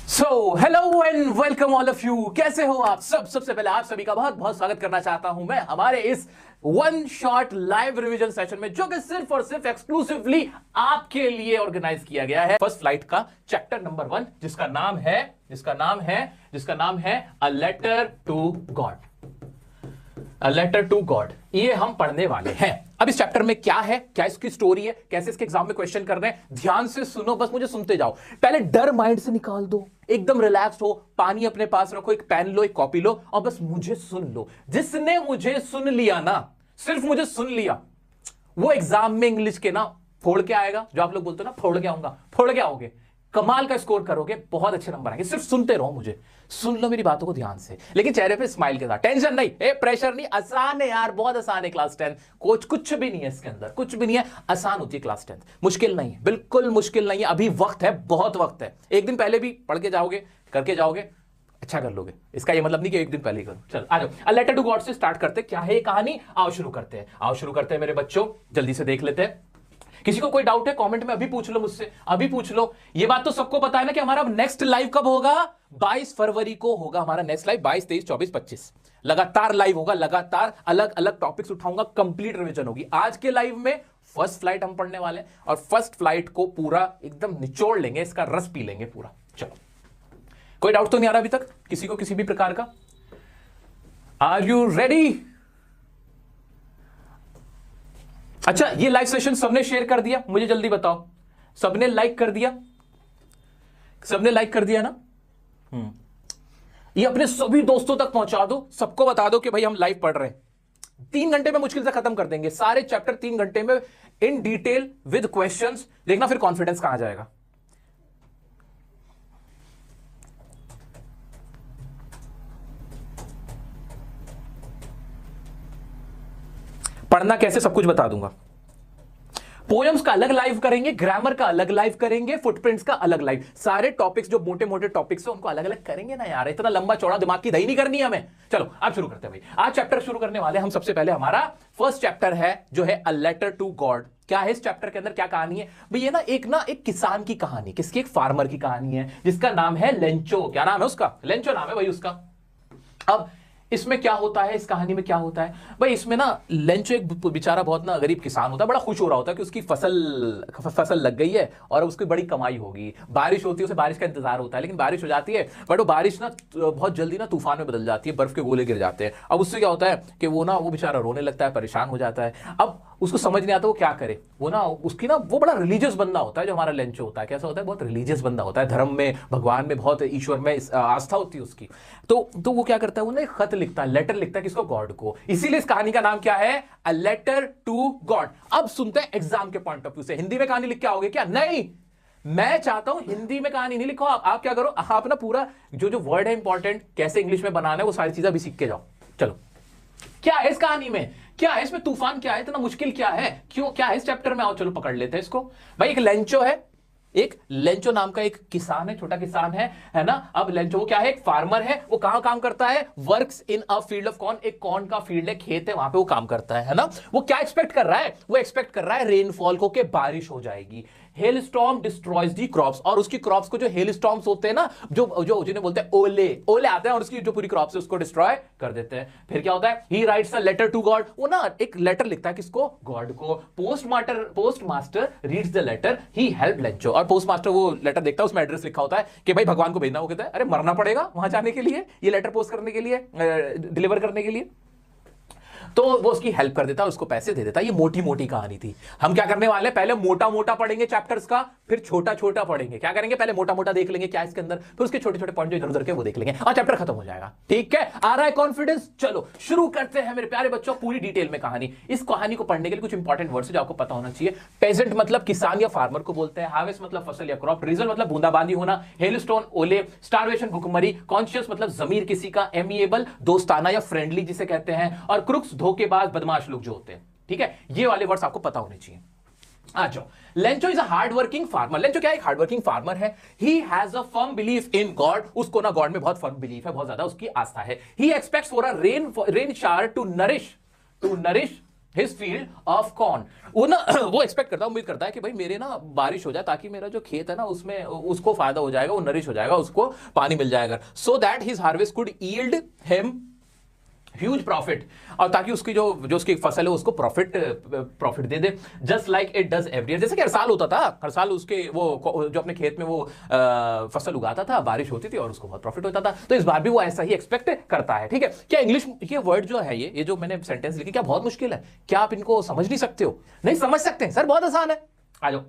Hello and welcome all of you. कैसे हो आप सब? सबसे पहले आप सभी का बहुत बहुत स्वागत करना चाहता हूं मैं हमारे इस one shot live revision session में, जो कि सिर्फ और सिर्फ एक्सक्लूसिवली आपके लिए ऑर्गेनाइज किया गया है। फर्स्ट फ्लाइट का चैप्टर नंबर 1, जिसका नाम है a letter to God. A letter to God, ये हम पढ़ने वाले हैं। अब इस चैप्टर में क्या है, क्या इसकी स्टोरी है, कैसे इसके एग्जाम में क्वेश्चन कर रहे हैं, ध्यान से सुनो, बस मुझे सुनते जाओ। पहले डर माइंड से निकाल दो, एकदम रिलैक्स हो, पानी अपने पास रखो, एक पेन लो, एक कॉपी लो और बस मुझे सुन लो। जिसने मुझे सुन लिया ना, सिर्फ मुझे सुन लिया, वो एग्जाम में इंग्लिश के ना फोड़ के आएगा। जो आप लोग बोलते हो ना फोड़ के आऊंगा, फोड़ के आओगे, कमाल का स्कोर करोगे, बहुत अच्छे नंबर आएंगे। सिर्फ सुनते रहो, मुझे सुन लो मेरी बातों को ध्यान से, लेकिन चेहरे पे स्माइल के साथ। टेंशन नहीं, प्रेशर नहीं, आसान है यार, बहुत आसान है क्लास 10। कुछ भी नहीं है इसके अंदर, कुछ भी नहीं है, आसान होती है क्लास 10, मुश्किल नहीं है, बिल्कुल मुश्किल नहीं है। अभी वक्त है, बहुत वक्त है। एक दिन पहले भी पढ़ के जाओगे, करके जाओगे, अच्छा कर लोगे। इसका ये मतलब नहीं कि एक दिन पहले ही करो। चल आ जाओ, अ लेटर टू गॉड से स्टार्ट करते। क्या है ये कहानी? आओ शुरू करते हैं मेरे बच्चों, जल्दी से देख लेते हैं। किसी को कोई डाउट है कमेंट में अभी पूछ लो, मुझसे अभी पूछ लो। ये बात तो सबको पता है ना कि हमारा नेक्स्ट लाइव कब होगा? 22 फरवरी को होगा हमारा नेक्स्ट लाइव। 22, 23, 24, 25 लगातार लाइव होगा, लगातार अलग अलग टॉपिक्स उठाऊंगा, कंप्लीट रिवीजन होगी। आज के लाइव में फर्स्ट फ्लाइट हम पढ़ने वाले हैं और फर्स्ट फ्लाइट को पूरा एकदम निचोड़ लेंगे, इसका रस पी लेंगे पूरा। चलो, कोई डाउट तो नहीं आ रहा अभी तक किसी को, किसी भी प्रकार का? Are you ready? अच्छा, ये लाइव सेशन सबने शेयर कर दिया? मुझे जल्दी बताओ, सबने लाइक कर दिया? सबने लाइक कर दिया ना? ये अपने सभी दोस्तों तक पहुंचा दो, सबको बता दो कि भाई हम लाइव पढ़ रहे हैं। 3 घंटे में मुश्किल से खत्म कर देंगे सारे चैप्टर, 3 घंटे में इन डिटेल विद क्वेश्चंस। देखना फिर कॉन्फिडेंस कहां जाएगा। पढ़ना कैसे सब कुछ बता दूंगा। पोएम्स का अलग लाइव करेंगे, ग्रामर का अलग लाइव करेंगे, फुटप्रिंट्स का अलग लाइव। सारे टॉपिक्स जो मोटे मोटे टॉपिक्स हैं उनको अलग अलग करेंगे ना यार, इतना लंबा चौड़ा दिमाग की दही नहीं करनी है हमें। चलो अब शुरू करते हैं भाई। आज चैप्टर शुरू करने वाले हम। सबसे पहले हमारा फर्स्ट चैप्टर है जो है अ लेटर टू गॉड। क्या है इस चैप्टर के अंदर, क्या कहानी है भाई? ये ना एक किसान की कहानी, किसकी? एक फार्मर की कहानी है, जिसका नाम है लेंचो। क्या नाम है उसका? लेंचो नाम है भाई उसका। अब इसमें क्या होता है, इस कहानी में क्या होता है भाई? इसमें ना लेंचो एक बेचारा बहुत ना गरीब किसान होता है, बड़ा खुश हो रहा होता है कि उसकी फसल लग गई है और उसकी बड़ी कमाई होगी। बारिश होती है, उसे बारिश का इंतजार होता है, लेकिन बारिश हो जाती है, बट वो बारिश ना बहुत जल्दी ना तूफान में बदल जाती है, बर्फ के गोले गिर जाते हैं। अब उससे क्या होता है कि वो बेचारा रोने लगता है, परेशान हो जाता है। अब उसको समझ नहीं आता वो क्या करे। वो बड़ा रिलीजियस बंदा होता है जो हमारा लेंचो होता है। कैसा होता है? बहुत रिलीजियस बंदा होता है, धर्म में, भगवान में, बहुत ईश्वर में आस्था होती है उसकी। तो वो क्या करता है, वो ना एक खत लिखता है, लेटर लिखता है, किसको? गॉड को। इसीलिए इस कहानी का नाम क्या है? A letter to God. अब सुनते हैं एग्जाम के पॉइंट ऑफ व्यू से। हिंदी में कहानी लिख के आओगे क्या? नहीं, मैं चाहता हूं हिंदी में कहानी नहीं लिखो। आप क्या करो, आप ना पूरा जो वर्ड है इंपॉर्टेंट, कैसे इंग्लिश में बनाना है, वो सारी चीजें भी सीख के जाओ। चलो, क्या है इस कहानी में, क्या है इसमें? तूफान क्या है, इतना मुश्किल क्या है, क्यों, क्या है इस चैप्टर में? आओ चलो पकड़ लेते हैं इसको भाई। एक लेंचो है, एक लेंचो नाम का एक किसान है, छोटा किसान है ना। अब लेंचो वो क्या है? एक फार्मर है। वो कहां काम करता है? Works in a field of corn. एक कॉर्न का फील्ड है, खेत है, वहां पे वो काम करता है ना। वो क्या एक्सपेक्ट कर रहा है? वो एक्सपेक्ट कर रहा है रेनफॉल को, के बारिश हो जाएगी। हेल स्टॉर्म डिस्ट्रॉयज दी क्रॉप्स, और उसकी क्रॉप्स को, जो हेल स्टॉर्म्स होते हैं ना, जो जिन्हें बोलते हैं ओले आते हैं और उसकी जो पूरी क्रॉप्स है उसको डिस्ट्रॉय कर देते हैं। फिर क्या होता है? He writes a letter to God. वो ना एक लेटर लिखता है, किसको? गॉड को। Postmaster reads the letter, he help Lencho. और पोस्टमास्टर वो लेटर देखता है, उसमें एड्रेस लिखा होता है कि भाई भगवान को भेजना। वो कहता है अरे मरना पड़ेगा वहां जाने के लिए, ये लेटर पोस्ट करने के लिए, डिलीवर करने के लिए। तो वो उसकी हेल्प कर देता है, उसको पैसे दे देता है। ये मोटी मोटी कहानी थी। हम क्या करने वाले हैं, पहले मोटा मोटा पढ़ेंगे चैप्टर्स का, फिर छोटा छोटा पढ़ेंगे। क्या करेंगे, पहले मोटा मोटा देख लेंगे क्या इसके अंदर, फिर उसके छोटे छोटे पॉइंट जो इधर उधर के वो देख लेंगे और चैप्टर खत्म हो जाएगा। ठीक है, आ रहा है कॉन्फिडेंस? चलो शुरू करते हैं मेरे प्यारे बच्चों, पूरी डिटेल में कहानी। इस कहानी को पढ़ने के लिए कुछ इंपॉर्टेंट वर्ड्स जो आपको पता होना चाहिए। पेजेंट मतलब किसान या फार्मर को बोलते हैं। हार्वेस्ट मतलब फसल या क्रॉप। रीजन मतलब बूंदाबांदी होना। हेलस्टोन ओले। स्टारवेशन भुखमरी। कॉन्शियस मतलब जमीर किसी का। एमिएबल दोस्ताना या फ्रेंडली जिसे कहते हैं। और क्रुक्स धोखेबाज बदमाश लोग जो होते हैं। ठीक है, ये वाले वर्ड्स आपको पता होने चाहिए। आ जाओ। Lencho is a hard working farmer. Lencho क्या है? एक हार्ड वर्किंग फार्मर है। He has a firm belief in God. उसको ना गॉड में बहुत फर्म बिलीफ है, बहुत ज्यादा उसकी आस्था है। He expects for a rain shower to nourish his field of corn. वो ना वो एक्सपेक्ट करता है, उम्मीद करता है कि भाई मेरे ना बारिश हो जाए ताकि मेरा जो खेत है ना उसमें उसको फायदा हो जाएगा, वो नरिश हो जाएगा, उसको पानी मिल जाएगा, so that his harvest could yield him huge profit, और ताकि उसकी जो उसकी फसल है उसको profit they they, just like it does every year. जैसे कि हर साल होता था, हर साल उसके वो जो अपने खेत में वो फसल उगाता था, बारिश होती थी और उसको बहुत प्रॉफिट होता था, तो इस बार भी वो ऐसा ही एक्सपेक्ट करता है। ठीक है, क्या इंग्लिश ये वर्ड जो है ये जो मैंने सेंटेंस लिखी, क्या बहुत मुश्किल है? क्या आप इनको समझ नहीं सकते हो? नहीं समझ सकते सर, बहुत आसान है, आ जाओ।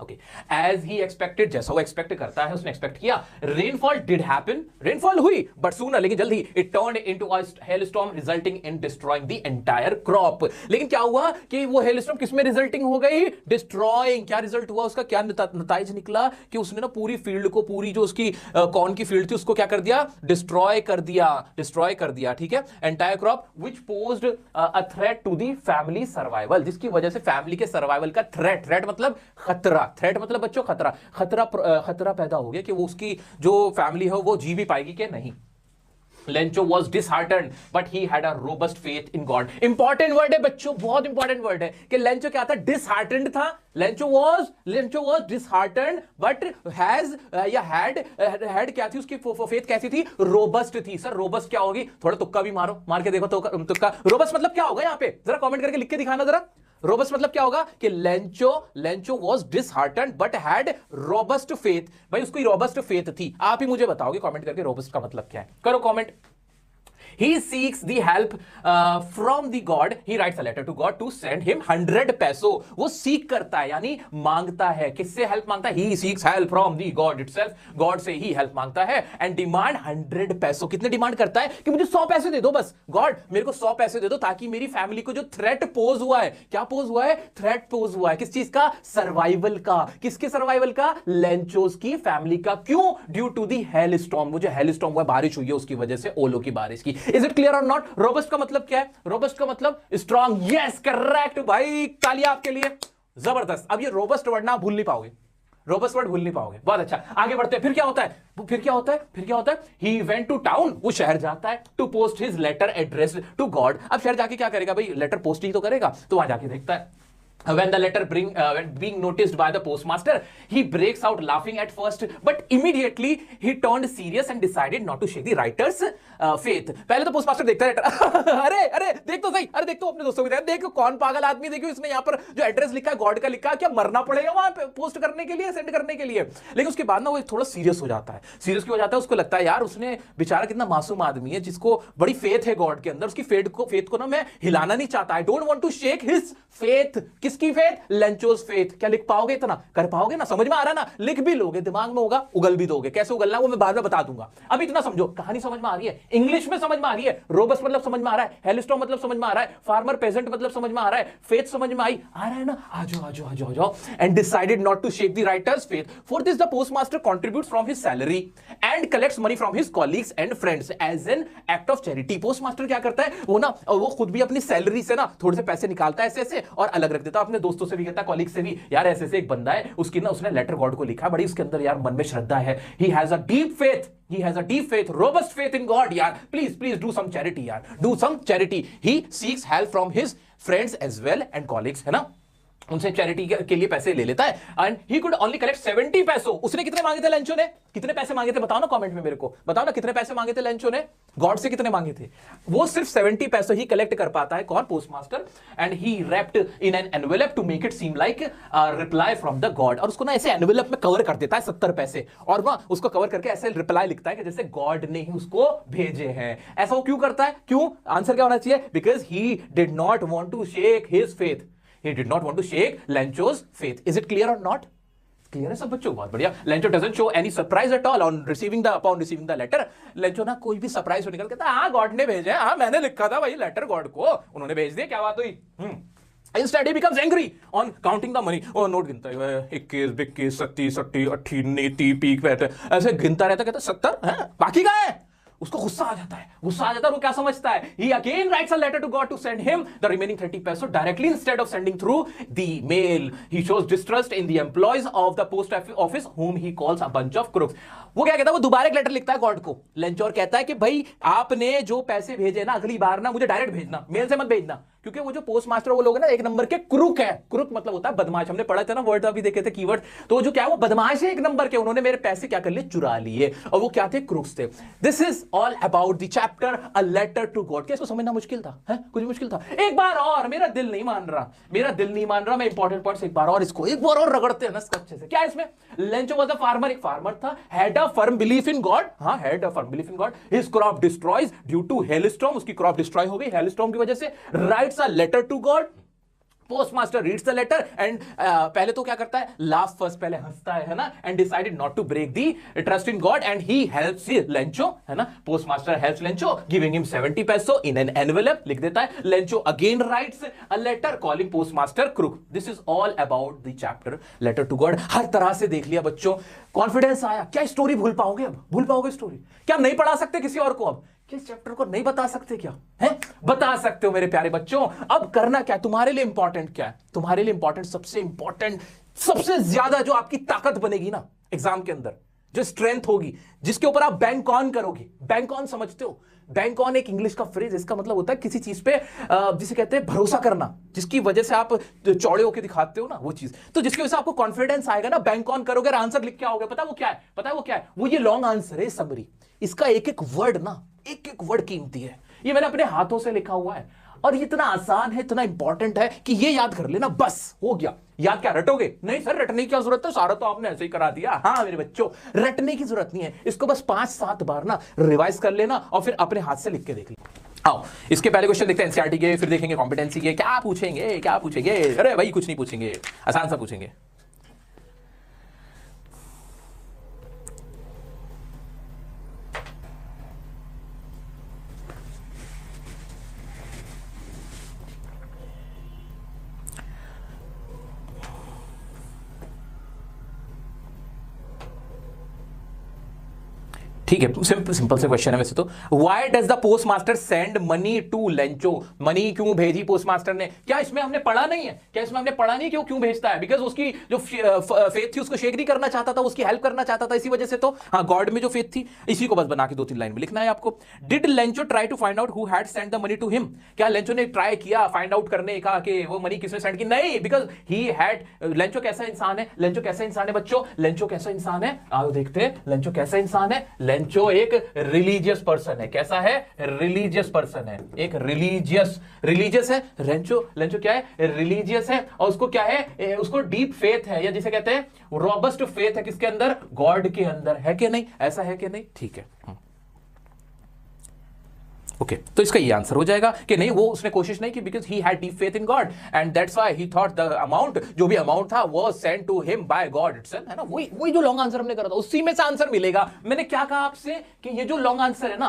ओके, एज ही एक्सपेक्टेड, जैसा वो एक्सपेक्ट करता है, उसने एक्सपेक्ट किया, रेनफॉल डिड हैपन, रेनफॉल हुई, बट सूनर, लेकिन जल्दी, it turned into a hailstorm resulting in destroying the entire crop. लेकिन क्या हुआ कि वो हेलस्टॉर्म किसमें रिजल्टिंग हो गई? डिस्ट्रॉइंग। क्या रिजल्ट हुआ उसका, क्या नताइज निकला कि उसने ना पूरी फील्ड को, पूरी जो उसकी कॉर्न की फील्ड थी उसको क्या कर दिया? डिस्ट्रॉय कर दिया। ठीक है, entire crop which posed a threat to the family survival, जिसकी वजह से फैमिली के सर्वाइवल का थ्रेट मतलब खतरा, थ्रेट मतलब बच्चों खतरा पैदा हो गया कि वो उसकी जो फैमिली है वो जी भी पाएगी कि नहीं। Lencho was disheartened, but he had a robust faith in God. Important word है बच्चों, बहुत इंपॉर्टेंट वर्ड है कि लेंचो क्या था? डिसहार्टेंड था। Lencho was disheartened, but has या had क्या थी उसकी फेथ? कैसी थी? रोबस्ट थी। सर रोबस्ट क्या होगी? थोड़ा तुक्का भी मार के देखो, तो तुक्का। रोबस्ट मतलब क्या होगा यहाँ पे? जरा कमेंट करके लिख के दिखाना जरा। रोबस्ट मतलब क्या होगा कि Lencho was disheartened but had robust faith. भाई उसकी रोबस्ट फेथ थी। आप ही मुझे बताओगे कमेंट करके रोबस्ट का मतलब क्या है? करो comment. He seeks the help from the God. He writes a letter to God to send him 100 पैसों। वो सीख करता है यानी मांगता है। किससे हेल्प मांगता है? He seeks help from the God itself. God से ही हेल्प मांगता है and demand 100 पैसों। कितने डिमांड करता है? कि मुझे 100 पैसे दे दो बस। गॉड मेरे को 100 पैसे दे दो ताकि मेरी फैमिली को जो थ्रेट पोज हुआ है, क्या पोज हुआ है? थ्रेट पोज हुआ है। किस चीज का? सर्वाइवल का। किसके सर्वाइवल का? लेंचोस की फैमिली का। क्यों? Due to the hail storm. वो जो हेल स्टॉर्म हुआ, बारिश हुई है, उसकी वजह से, ओलो की बारिश की। इज इट क्लियर और नॉट? रोबस्ट का मतलब क्या है? रोबस्ट का मतलब स्ट्रांग। यस करेक्ट भाई, तालियां आपके लिए, जबरदस्त। अब ये रोबस्ट वर्ड ना भूल नहीं पाओगे, रोबस्ट वर्ड भूल नहीं पाओगे। बहुत अच्छा, आगे बढ़ते हैं। फिर क्या होता है? ही वेंट टू टाउन, वो शहर जाता है, to post his letter address to God. अब शहर जाके क्या करेगा भाई? लेटर पोस्ट ही तो करेगा, तो वहां जाके देखता है। When the letter being noticed by the postmaster, he breaks out laughing at first, but immediately he turned serious and decided not to shake the writer's faith. पहले तो पोस्टमास्टर देखता है लेटर अरे देख तो सही, अरे देख तो अपने दोस्तों की तरह, देखो कौन पागल आदमी, देखो इसने यहाँ पर जो एड्रेस लिखा है गॉड का लिखा है, क्या मरना पड़ेगा वहां पे पोस्ट करने के लिए, सेंड करने के लिए? लेकिन उसके बाद ना वो थोड़ा सीरियस हो जाता है। सीरियस क्यों हो जाता है? उसको लगता है यार उसने बेचारा कितना मासूम आदमी है जिसको बड़ी फेथ है गॉड के अंदर, उसकी फेथ को ना मैं हिलाना नहीं चाहता। I don't want to shake his faith. किसकी फेथ? Lencho's faith. क्या लिख पाओगे? इतना कर पाओगे ना? समझ में आ रहा ना? लिख भी लोगे, दिमाग में होगा, उगल भी दोगे। कैसे उगलना वो मैं बाद में बता दूंगा, अभी इतना समझो। कहानी समझ में आ रही है? इंग्लिश में समझ में आ रही है? रोबस्ट मतलब समझ में आ रहा है, हेलस्टॉर्म मतलब समझ में आ रहा है, फार्मर पेजेंट मतलब समझ में आ रहा है, फेथ समझ में आ रहा है ना? आ जाओ। And decided not to shake the writer's faith. For this the postmaster contributes from his salary and collects money from his colleagues and friends as an act of charity. Postmaster क्या करता है? वो खुद भी अपनी सैलरी से ना थोड़े से पैसे निकालता है ऐसे और अलग रख देता है। अपने दोस्तों से भी कहता है, कॉलीग से भी, यार ऐसे एक बंदा है, उसने लेटर गॉड को लिखा, बड़ी उसके अंदर यार मन में श्रद्धा है, he has a deep faith, robust faith in God यार, please do some charity यार, do some charity. He seeks help from his friends as well and colleagues, है ना? उनसे चैरिटी के लिए पैसे ले लेता है। And he could only collect 70 पैसों। उसने कितने मांगे थे लेंचो ने? कितने पैसे मांगे थे? बताओ ना कमेंट में मेरे को, बताओ ना कितने पैसे मांगे थे लेंचो ने? गॉड से कितने मांगे थे? वो सिर्फ 70 पैसे ही कलेक्ट कर पाता है। कौन? Postmaster. And he wrapped in an envelope to make it seem like reply from the God. और उसको ना ऐसे एनवेलप में कवर कर देता है 70 पैसे, और वह उसको कवर करके ऐसे रिप्लाई लिखता है कि जैसे गॉड ने ही उसको भेजे हैं। ऐसा वो क्यों करता है? क्यों? आंसर क्या होना चाहिए? Because he did not want to shake his faith. He did not want to shake Lencho's faith. Is it clear or not? Clear है सब बच्चों? बहुत बढ़िया। Lencho doesn't show any surprise at all upon receiving the letter. Lencho ना कोई भी surprise निकल कहता, हाँ गॉड ने भेजे, हाँ मैंने लिखा था भाई लेटर गॉड को, उन्होंने भेज दिया, क्या बात हुई? Instead he becomes angry on counting the money. Oh, note गिनता है, 21, 22, 37, 38, 29, 30, ऐसे गिनता रहता, कहता 70 है, बाकी का है। उसको गुस्सा आ जाता है, वो क्या समझता है? He again writes a letter to God to send him the remaining 30 pesos directly instead of sending through the mail. He shows distrust in the employees of the post office whom he calls a bunch of crooks. वो क्या कहता है? वो दोबारा एक letter लिखता है God को, लेंचोर कहता है कि भाई आपने जो पैसे भेजे ना, अगली बार ना मुझे डायरेक्ट भेजना, मेल से मत भेजना, क्योंकि वो जो पोस्ट मास्टर वो लोग ना एक नंबर के क्रुक है। क्रुक मतलब होता है बदमाश, हमने पढ़ा था ना वर्ड, अभी देखे थे कीवर्ड। तो जो क्या है वो बदमाश है एक नंबर के, उन्होंने मेरे पैसे क्या कर लिए, चुरा लिए, और वो क्या थे, क्रुक्स थे। This is all about the chapter a letter to God. क्या इसको समझना मुश्किल था है? कुछ मुश्किल था? एक बार और, मेरा दिल नहीं मान रहा, मेरा दिल नहीं मान रहा, मैं इंपॉर्टेंट पॉइंट्स एक बार और इसको एक बार और रगड़ते हैं ना अच्छे से। क्या इसमें, लेंचो वाज अ फार्मर, एक फार्मर था, had a firm belief in God, हां had a firm belief in God, his crop destroys due to hailstorm, उसकी क्रॉप डिस्ट्रॉय हो गई हेलस्टॉर्म की वजह से, writes a letter to God, postmaster reads the letter and पहले तो क्या करता है, लाफ फर्स्ट, पहले हंसता है ना, and decided not to break the trust in God and he helps Lencho, है ना, postmaster helps Lencho giving him 70 पैसो इन एन एनवेलप, लिख देता है। Lencho again writes a letter calling postmaster crook. This is all about the chapter letter to God. हर तरह से देख लिया बच्चों, कॉन्फिडेंस आया। क्या स्टोरी भूल पाओगे? अब भूल पाओगे स्टोरी? क्या नहीं पढ़ा सकते किसी और को? अब किस चैप्टर को नहीं बता सकते क्या है? बता सकते हो मेरे प्यारे बच्चों। अब करना क्या, तुम्हारे लिए इंपॉर्टेंट क्या है? तुम्हारे लिए इंपॉर्टेंट, सबसे इंपॉर्टेंट, सबसे ज्यादा जो आपकी ताकत बनेगी ना एग्जाम के अंदर, जो स्ट्रेंथ होगी, जिसके ऊपर आप बैंक ऑन करोगे। बैंक ऑन समझते हो? बैंक ऑन एक इंग्लिश का फ्रेज, इसका मतलब होता है किसी चीज पे जिसे कहते हैं भरोसा करना, जिसकी वजह से आप चौड़े होकर दिखाते हो ना वो चीज। तो जिसकी वजह से आपको कॉन्फिडेंस आएगा ना, बैंक ऑन करोगे, आंसर लिख के आओगे। पता वो क्या है? पता है वो क्या है? वो ये लॉन्ग आंसर है, समरी। इसका एक एक वर्ड ना, एक एक वर्ड कीमती है। ये मैंने अपने हाथों से लिखा हुआ है और ये इतना आसान है, इतना इंपॉर्टेंट है कि ये याद कर लेना, बस हो गया। याद क्या रटोगे? नहीं सर रटने की क्या जरूरत है, सारा तो आपने ऐसे ही करा दिया। हाँ मेरे बच्चों, रटने की जरूरत नहीं है, इसको बस 5-7 बार ना रिवाइज कर लेना और फिर अपने हाथ से लिख के देख लेना। आओ इसके पहले क्वेश्चन देखते हैं एनसीईआरटी के, फिर देखेंगे कॉम्पिटेंसी के। क्या पूछेंगे, क्या पूछेंगे? अरे भाई कुछ नहीं पूछेंगे, आसान सा पूछेंगे। ठीक है, सिंपल से क्वेश्चन है वैसे तो। Why does the postmaster send money to Lencho? Money क्यों भेजी पोस्ट मास्टर ने? क्या इसमें हमने पढ़ा नहीं है? क्या इसमें हमने पढ़ा नहीं कि वो क्यों भेजता है? बिकॉज उसकी जो फेथ थी उसको शेक नहीं करना चाहता था, उसकी हेल्प करना चाहता था, इसी वजह से। तो हाँ, गॉड में जो फेथ थी, इसी को बस बना के 2-3 लाइन में लिखना है आपको। Did Lencho try to find out who had send the money to him? क्या लेंचो ने ट्राई किया फाइंड आउट करने का कि वो मनी किसने सेंड की? नहीं, बिकॉज ही हैड। लेंचो कैसा इंसान है? लेंचो कैसा इंसान है बच्चों? लेंचो कैसा इंसान है? आओ देखते हैं लेंचो कैसा इंसान है। लेंचो एक रिलीजियस पर्सन है। कैसा है? रिलीजियस पर्सन है, एक रिलीजियस है। लेंचो क्या है? रिलीजियस है, और उसको क्या है? उसको डीप फेथ है, या जिसे कहते हैं रॉबस्ट फेथ है, किसके अंदर? गॉड के अंदर। है कि नहीं? ऐसा है कि नहीं? ठीक है, ओके तो इसका ये आंसर हो जाएगा कि नहीं, वो उसने कोशिश नहीं की, because he had deep faith in God and that's why he thought the amount, जो भी अमाउंट था वो send to him by God itself, है ना। वही जो लॉन्ग आंसर हमने करा था उसी में से आंसर मिलेगा। मैंने क्या कहा आपसे कि ये जो लॉन्ग आंसर है ना,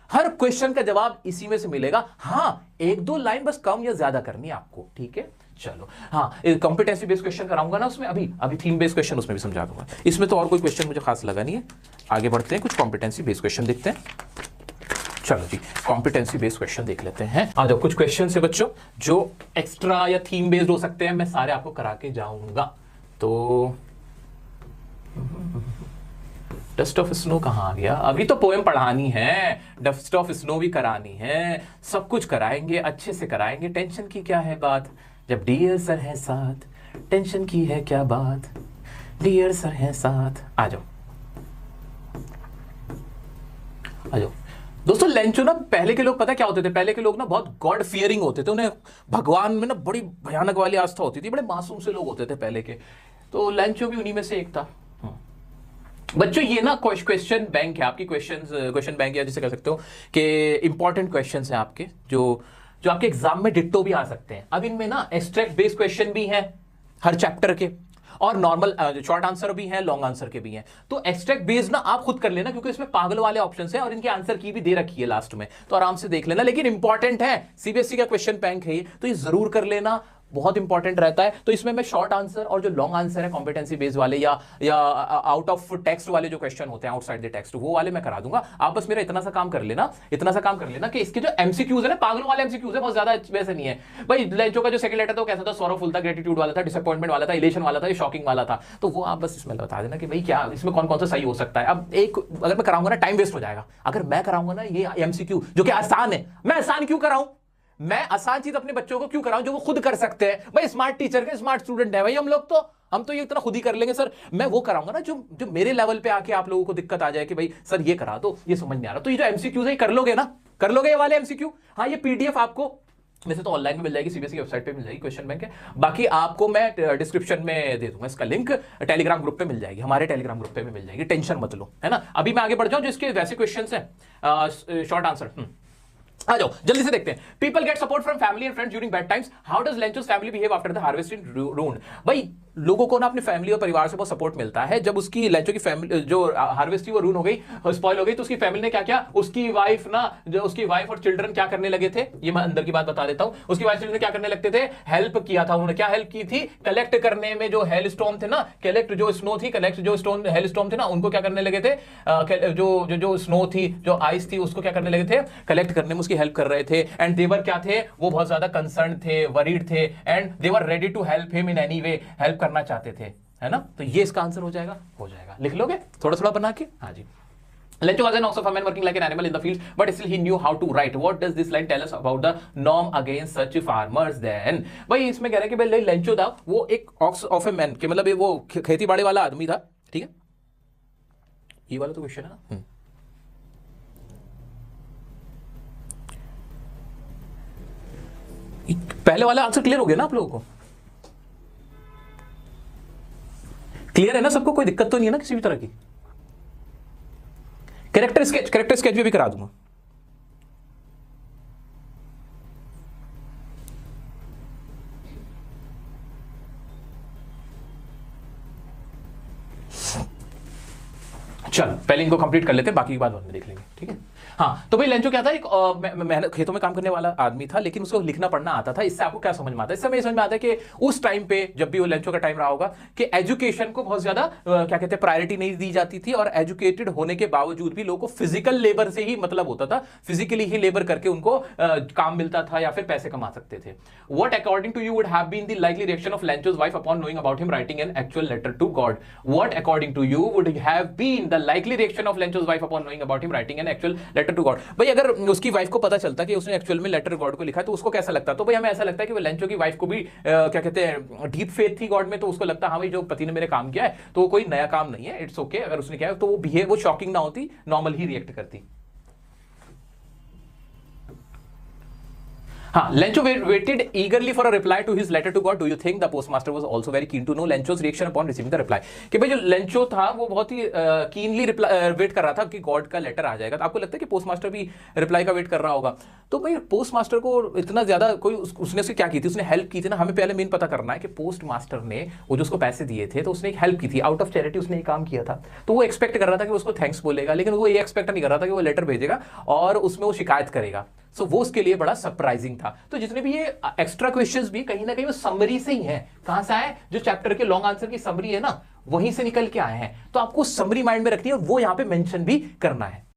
हर क्वेश्चन का जवाब इसी में से मिलेगा। हाँ 1-2 लाइन बस कम या ज्यादा करनी है आपको, ठीक है। चलो हाँ, कॉम्पिटेंसी बेस्ड क्वेश्चन कराऊंगा ना उसमें, अभी थीम बेस्ड क्वेश्चन उसमें भी समझा दूंगा। इसमें तो और कोई क्वेश्चन मुझे खास लगा नहीं है। आगे बढ़ते हैं, कुछ कॉम्पिटेंसी बेस्ड क्वेश्चन देखते हैं। चलो जी, कॉम्पिटेंसी बेस्ड क्वेश्चन देख लेते हैं। आ जाओ, कुछ क्वेश्चन है बच्चों जो एक्स्ट्रा या थीम बेस्ड हो सकते हैं, मैं सारे आपको करा के जाऊंगा। तो डस्ट ऑफ स्नो कहाँ आ गया? अभी तो पोएम पढ़ानी है, डस्ट ऑफ स्नो भी करानी है, सब कुछ कराएंगे, अच्छे से कराएंगे। टेंशन की क्या है बात, जब डियर सर है साथ, टेंशन की है क्या बात, डियर सर है साथ। आ जाओ दोस्तों। लेंचो ना, पहले के लोग पता क्या होते थे? पहले के लोग ना बहुत गॉड फियरिंग होते थे, उन्हें भगवान में ना बड़ी भयानक वाली आस्था होती थी, बड़े मासूम से लोग होते थे पहले के। तो लेंचो भी उन्हीं में से एक था। बच्चों ये ना क्वेश्चन बैंक है आपकी, क्वेश्चन बैंक, या जिसे कह सकते हो कि इंपॉर्टेंट क्वेश्चन है आपके, जो आपके एग्जाम में डिट्टो भी आ सकते हैं। अब इनमें ना एक्सट्रैक्ट बेस्ड क्वेश्चन भी है हर चैप्टर के, और नॉर्मल शॉर्ट आंसर भी है, लॉन्ग आंसर के भी हैं। तो एक्सट्रैक्ट बेस्ड ना आप खुद कर लेना, क्योंकि इसमें पागल वाले ऑप्शंस हैं और इनके आंसर की भी दे रखी है लास्ट में, तो आराम से देख लेना। लेकिन इंपॉर्टेंट है, सीबीएसई का क्वेश्चन बैंक है ये, तो ये जरूर कर लेना, बहुत इंपॉर्टेंट रहता है। तो इसमें मैं शॉर्ट आंसर और जो लॉन्ग आंसर है कॉम्पिटेंसी बेस्ड वाले या आउट ऑफ टेक्स्ट वाले जो क्वेश्चन होते हैं, आउटसाइड द टेक्स्ट, वो वाले मैं करा दूंगा। आप बस मेरा इतना सा काम कर लेना कि इसके जो एमसीक्यूज है ना, पागलों वाले एमसीक्यूज है, बहुत ज्यादा वैसे नहीं है भाई। लेंचो का जो सेकंड लेटर था वो कैसा था? सॉरोफुल था, ग्रेटिट्यूड वाला था, डिसअपॉइंटमेंट वाला था, इलेशन वाला था, शॉकिंग वाला था। तो वो आप बस इसमें बता देना कि भाई क्या इसमें कौन कौन सा सही हो सकता है। अब एक अगर मैं कराऊंगा ना, टाइम वेस्ट हो जाएगा। अगर मैं कराऊंगा ना ये एमसीक्यू जो कि आसान है, मैं आसान क्यों कराऊं? मैं आसान चीज अपने बच्चों को क्यों कराऊं जो वो खुद कर सकते हैं? भाई स्मार्ट टीचर के स्मार्ट स्टूडेंट है भाई हम तो ये इतना खुद ही कर लेंगे सर। मैं वो कराऊंगा ना जो जो मेरे लेवल पे आके आप लोगों को दिक्कत आ जाए कि भाई सर ये करा दो, ये समझ नहीं आ रहा। तो ये जो एमसीक्यूज है कर लोगे ना, कर लोगे ये वाले एमसीक्यू। हाँ, ये पीडीएफ आपको वैसे तो ऑनलाइन में मिल जाएगी, सीबीएसई की वेबसाइट पे मिल जाएगी क्वेश्चन बैंक है। बाकी आपको मैं डिस्क्रिप्शन में दे दूंगा इसका लिंक, टेलीग्राम ग्रुप पे मिल जाएगी, हमारे टेलीग्राम ग्रुप पे भी मिल जाएगी, टेंशन मत लो, है ना। अभी मैं आगे बढ़ जाऊं, जो इसके वैसे क्वेश्चंस हैं शॉर्ट आंसर आ जाओ जल्दी से देखते हैं। People get support from family and friends during bad times, how does Lencho's family behave after the harvesting round. भाई लोगों को ना अपनी फैमिली और परिवार से बहुत सपोर्ट मिलता है। जब उसकी लेंचो की फैमिली जो हार्वेस्ट थी वो रून हो गई, स्पॉइल हो गई, तो उसकी फैमिली ने क्या किया, उसकी वाइफ ना, जो उसकी वाइफ और चिल्ड्रन क्या करने लगे थे, ये मैं अंदर की बात बता देता हूं। उसकी वाइफ चिल्ड्रन क्या करने लगते थे, हेल्प किया था उन्होंने। क्या हेल्प की थी, कलेक्ट करने में, जो हेल स्टोन थे ना, कलेक्ट जो स्नो थी, कलेक्ट जो स्टोन हेल स्टोन थे ना, उनको क्या करने लगे थे, जो स्नो थी, जो आइस थी, उसको क्या करने लगे थे, कलेक्ट करने में उसकी हेल्प कर रहे थे। एंड देवर क्या थे, वो बहुत ज्यादा कंसर्न थे, वरीड थे, and they were ready to help him in any way, help करना चाहते थे, है ना। तो ये इसका आंसर हो जाएगा, लिख लोगे थोड़ा थोड़ा बना के। हाँ जी। Lencho was an oxofarm working like an animal in the field, but still he knew how to write. What does this line tell us about the norm against such farmers then? भाई इसमें कह रहे हैं कि भाई Lencho था वो एक ऑक्स ऑफ ए मैन, कि मतलब वो खेती बाड़ी वाला आदमी था, ठीक है। ये वाला तो क्वेश्चन है ना। पहले वाला आंसर क्लियर हो गया ना आप लोगों को? क्लियर है ना सबको? कोई दिक्कत तो नहीं है ना किसी भी तरह की? कैरेक्टर स्केच भी करा दूंगा। चल पहले इनको कंप्लीट कर लेते हैं, बाकी की बात बाद में देख लेंगे, ठीक है। हाँ, तो भाई लेंचो क्या था, एक मेहनत खेतों में काम करने वाला आदमी था, लेकिन उसको लिखना पढ़ना आता था। इससे आपको क्या समझ में आता है? इससे हमें समझ में आता है कि उस टाइम पे, जब भी वो लेंचो का टाइम रहा होगा, कि एजुकेशन को बहुत ज्यादा क्या कहते हैं, प्रायोरिटी नहीं दी जाती थी। और एजुकेटेड होने के बावजूद भी लोगों को फिजिकल लेबर से ही मतलब होता था, फिजिकली ही लेबर करके उनको काम मिलता था या फिर पैसे कमा सकते थे। What according to you would have been the likely reaction of Lencho's wife upon knowing about him writing an actual letter to God? What according to you would have been the likely reaction of Lencho's wife upon knowing about him writing an actual letter to God? भाई अगर उसकी wife को पता चलता कि उसने actual में letter God को लिखा, तो उसको कैसा लगता? तो भाई हमें ऐसा लगता है कि वो लेंचो की वाइफ को भी क्या कहते हैं, डीप फेथ थी गॉड में। तो उसको लगता हाँ भाई जो पति ने मेरे काम किया है तो वो कोई नया काम नहीं है, इट्स ओके। अगर उसने किया है तो वो शॉकिंग ना होती, नॉर्मल ही रिएक्ट करती। हाँ, Lencho waited eagerly for a reply to his letter to God. Do you think the postmaster was also very keen to know Lencho's reaction upon receiving the reply? कि भाई जो Lencho था वो बहुत ही keenly wait कर रहा था कि गॉड का लेटर आ जाएगा। तो आपको लगता है कि पोस्टमास्टर भी रिप्लाई का वेट कर रहा होगा? तो भाई पोस्टमास्टर को इतना ज्यादा कोई उसने उसकी क्या की थी, उसने हेल्प की थी ना। हमें पहले मेन पता करना है कि पोस्टमास्टर ने वो जो उसको पैसे दिए थे तो उसने एक हेल्प की थी, आउट ऑफ चैरिटी उसने एक काम किया था। तो वो एक्सपेक्ट कर रहा था कि उसको थैंक्स बोलेगा, लेकिन वो ये एक्सपेक्ट नहीं कर रहा था कि वो लेटर भेजेगा और उसमें वो शिकायत करेगा। सो वो उसके लिए बड़ा सरप्राइजिंग था। तो जितने भी ये एक्स्ट्रा क्वेश्चंस भी कहीं ना कहीं वो समरी से ही हैं। कहां से आए? जो चैप्टर के लॉन्ग आंसर की समरी है ना, वहीं से निकल के आए हैं। तो आपको समरी माइंड में रखनी है और वो यहां पे मेंशन भी करना है।